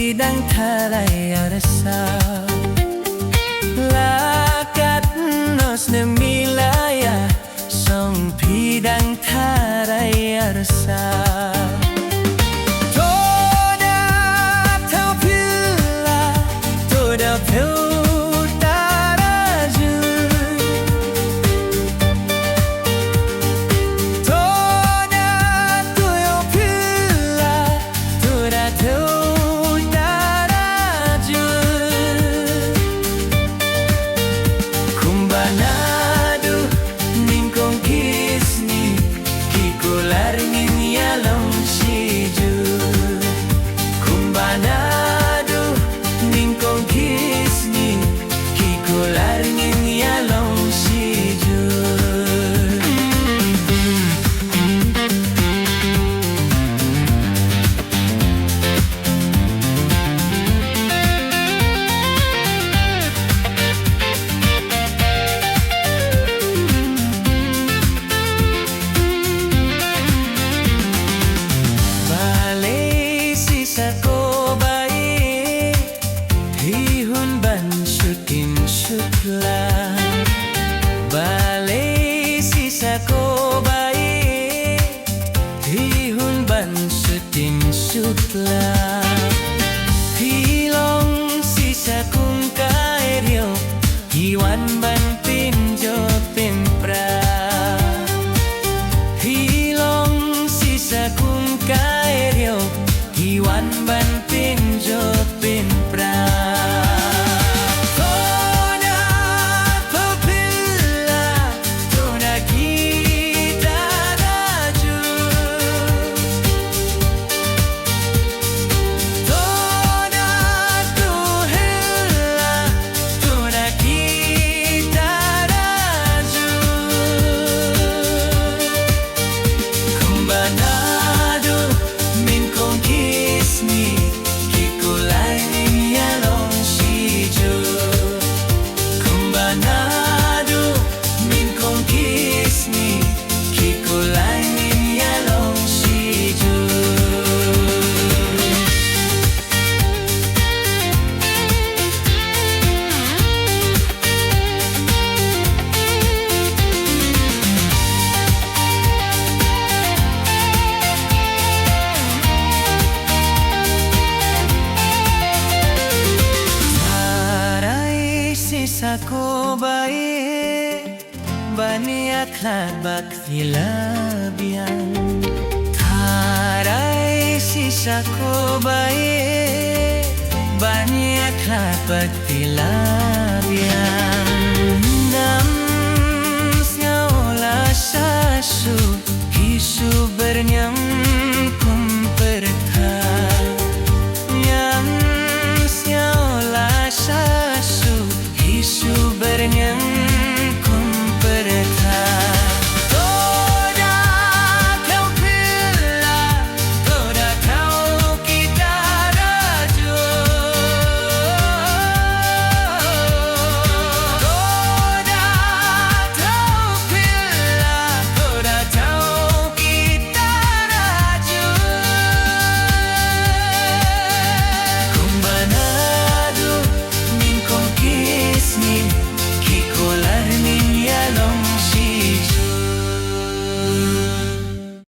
pidang talay arasa lakat nos nemilaya song pidang talay arasa toda tau pila toda pil balai sisa ko baik hihun ban sutin sutla hilong sisa kung kaeryo iwan ban pinjo pimpra hilong sisa kung kaeryo iwan ban pinjo pimpra Sako baik bani akhlak bakti labian Tarai sisako baik bani akhlak bakti labian Nam snyaula sasu hisu bernyam